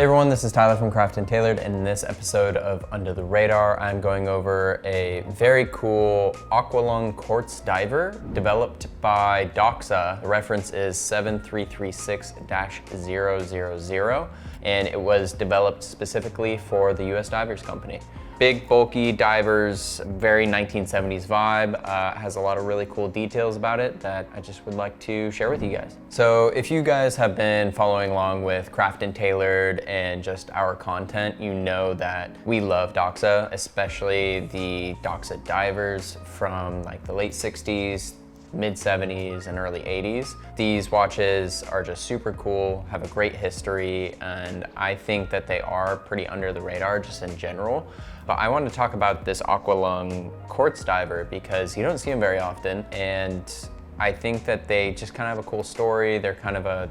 Hey everyone, this is Tyler from Craft & Tailored, and in this episode of Under the Radar, I'm going over a very cool Aqua Lung quartz diver developed by Doxa. The reference is 7336-000, and it was developed specifically for the U.S. Divers Company. Big, bulky divers, very 1970s vibe, has a lot of really cool details about it that I just would like to share with you guys. So if you guys have been following along with Craft & Tailored and just our content, you know that we love Doxa, especially the Doxa divers from like the late 60s, mid 70s and early 80s. These watches are just super cool, have a great history, and I think that they are pretty under the radar just in general. But I want to talk about this Aqua Lung quartz diver because you don't see them very often, and I think that they just kind of have a cool story. They're kind of a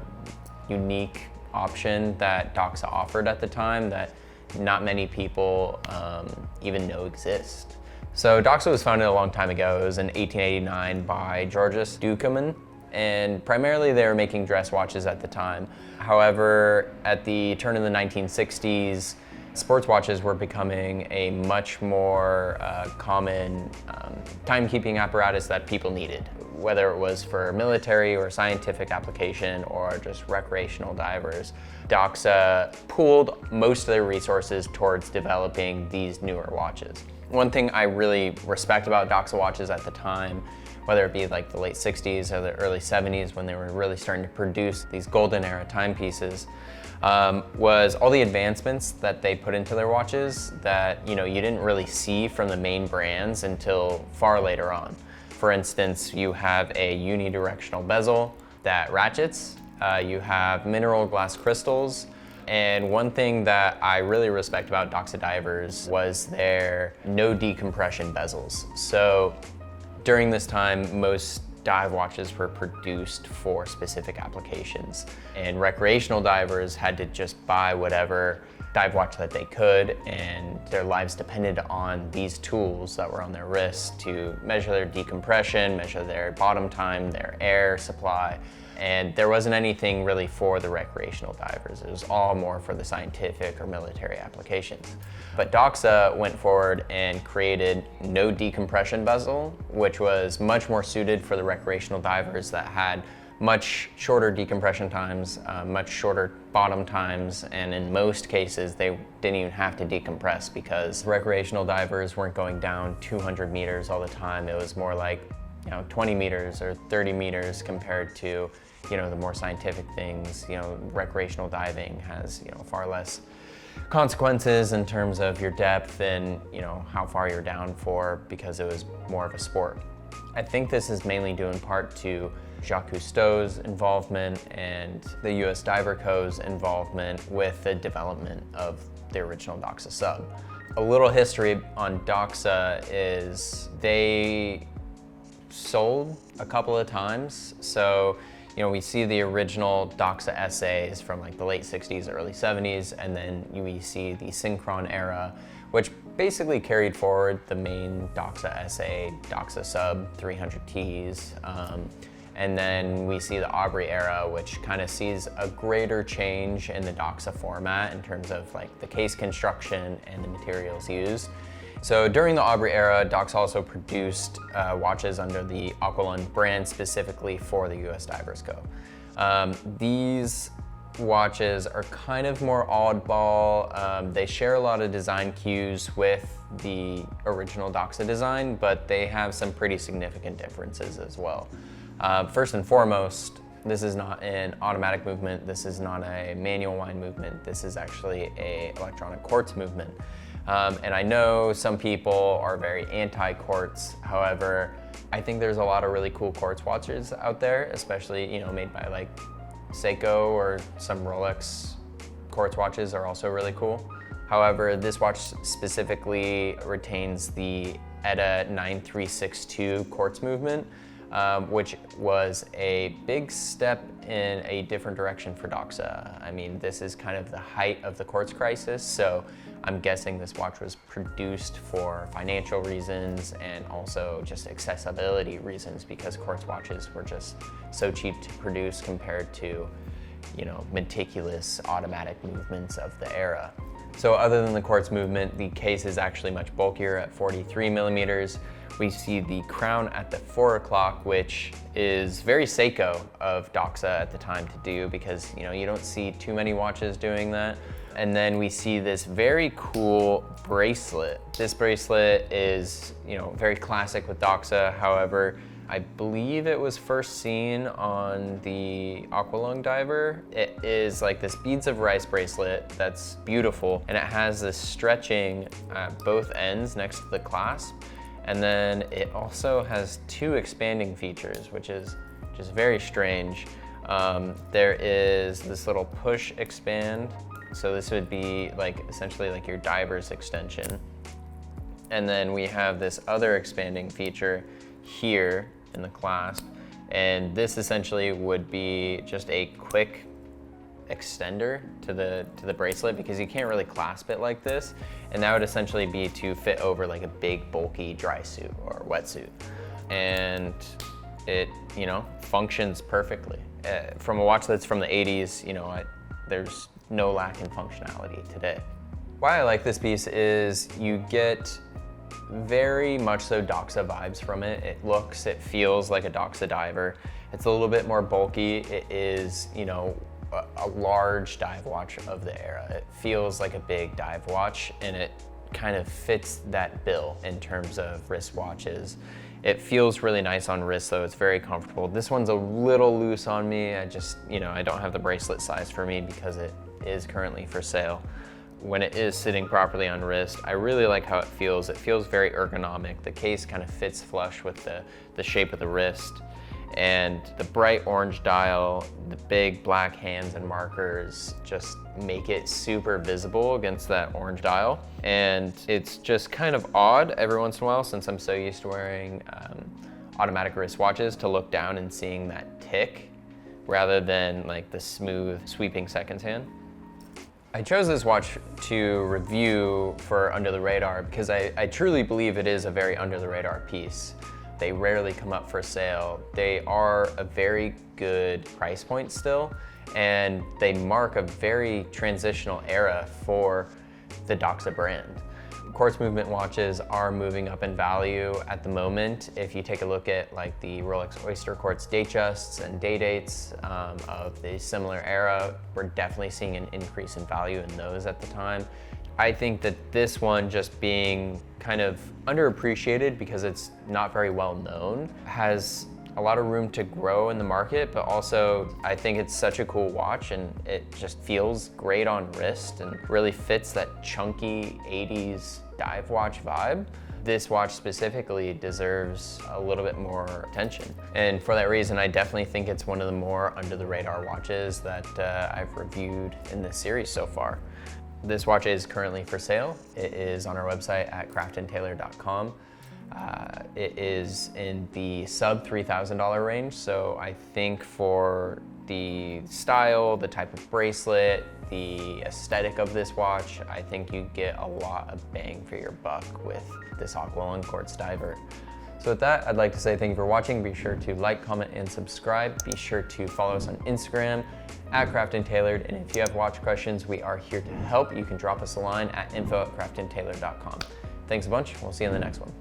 unique option that Doxa offered at the time that not many people even know exist. So Doxa was founded a long time ago. It was in 1889 by Georges Dukeman, and primarily they were making dress watches at the time. However, at the turn of the 1960s, sports watches were becoming a much more common timekeeping apparatus that people needed, whether it was for military or scientific application or just recreational divers. Doxa pooled most of their resources towards developing these newer watches. One thing I really respect about Doxa watches at the time, whether it be like the late 60s or the early 70s when they were really starting to produce these golden era timepieces, was all the advancements that they put into their watches that you didn't really see from the main brands until far later on. For instance, you have a unidirectional bezel that ratchets, you have mineral glass crystals, and one thing that I really respect about Doxa divers was their no decompression bezels. So during this time, most dive watches were produced for specific applications, and recreational divers had to just buy whatever dive watch that they could, and their lives depended on these tools that were on their wrists to measure their decompression, measure their bottom time, their air supply, and there wasn't anything really for the recreational divers. It was all more for the scientific or military applications. But Doxa went forward and created no decompression bezel, which was much more suited for the recreational divers that had much shorter decompression times, much shorter bottom times, and in most cases they didn't even have to decompress because recreational divers weren't going down 200 meters all the time. It was more like 20 meters or 30 meters compared to the more scientific things. Recreational diving has far less consequences in terms of your depth and how far you're down for, because it was more of a sport. I think this is mainly due in part to Jacques Cousteau's involvement and the U.S. Divers Co's involvement with the development of the original Doxa Sub. A little history on Doxa is they sold a couple of times. So we see the original Doxa SAs from like the late 60s, early 70s, and then we see the Synchron era, which basically carried forward the main Doxa SA, Doxa Sub 300Ts. And then we see the Aubrey-Era, which kind of sees a greater change in the Doxa format in terms of like the case construction and the materials used. So during the Aubrey-Era, Doxa also produced watches under the Aqua Lung brand specifically for the U.S. Divers Co. These watches are kind of more oddball. They share a lot of design cues with the original Doxa design, but they have some pretty significant differences as well. First and foremost, this is not an automatic movement. This is not a manual wind movement. This is actually an electronic quartz movement. And I know some people are very anti-quartz. However, I think there's a lot of really cool quartz watches out there, especially made by like Seiko, or some Rolex quartz watches are also really cool. However, this watch specifically retains the ETA 9362 quartz movement, which was a big step in a different direction for Doxa. I mean, this is kind of the height of the quartz crisis, so I'm guessing this watch was produced for financial reasons and also just accessibility reasons, because quartz watches were just so cheap to produce compared to you know, meticulous automatic movements of the era. So other than the quartz movement, the case is actually much bulkier at 43 millimeters. We see the crown at the 4 o'clock, which is very Seiko of Doxa at the time to do, because you know, you don't see too many watches doing that. And then we see this very cool bracelet. This bracelet is, you know, very classic with Doxa. However, I believe it was first seen on the Aqua Lung diver. It is like this beads of rice bracelet that's beautiful, and it has this stretching at both ends next to the clasp. And then it also has 2 expanding features, which is just very strange. There is this little push expand. So this would be like essentially like your diver's extension. And then we have this other expanding feature here in the clasp. And this essentially would be just a quick extender to the bracelet, because you can't really clasp it like this, and that would essentially be to fit over like a big bulky dry suit or wetsuit, and it, you know, functions perfectly. From a watch that's from the 80s, you know, there's no lack in functionality today. Why I like this piece is you get very much so Doxa vibes from it. It feels like a Doxa diver. It's a little bit more bulky. It is, you know, a large dive watch of the era. It feels like a big dive watch, and it kind of fits that bill in terms of wristwatches. It feels really nice on wrist though. It's very comfortable. This one's a little loose on me. I just, you know, I don't have the bracelet size for me because it is currently for sale. When it is sitting properly on wrist, I really like how it feels. It feels very ergonomic. The case kind of fits flush with the shape of the wrist. And the bright orange dial, the big black hands and markers just make it super visible against that orange dial. And it's just kind of odd every once in a while, since I'm so used to wearing automatic wristwatches, to look down and seeing that tick rather than like the smooth sweeping seconds hand. I chose this watch to review for Under the Radar because I truly believe it is a very under the radar piece. They rarely come up for sale. They are a very good price point still, and they mark a very transitional era for the Doxa brand. Quartz movement watches are moving up in value at the moment. If you take a look at like the Rolex Oyster Quartz Datejusts and day dates of the similar era, we're definitely seeing an increase in value in those at the time. I think that this one, just being kind of underappreciated because it's not very well known, has a lot of room to grow in the market, but also I think it's such a cool watch, and it just feels great on wrist and really fits that chunky 80s dive watch vibe. This watch specifically deserves a little bit more attention. And for that reason, I definitely think it's one of the more under the radar watches that I've reviewed in this series so far. This watch is currently for sale. It is on our website at craftandtailor.com. It is in the sub $3,000 range, so I think for the style, the type of bracelet, the aesthetic of this watch, I think you get a lot of bang for your buck with this Aqua Lung Quartz diver. So with that, I'd like to say thank you for watching. Be sure to like, comment, and subscribe. Be sure to follow us on Instagram at craftandtailored. And if you have watch questions, we are here to help. You can drop us a line at info@craftandtailor.com. Thanks a bunch. We'll see you in the next one.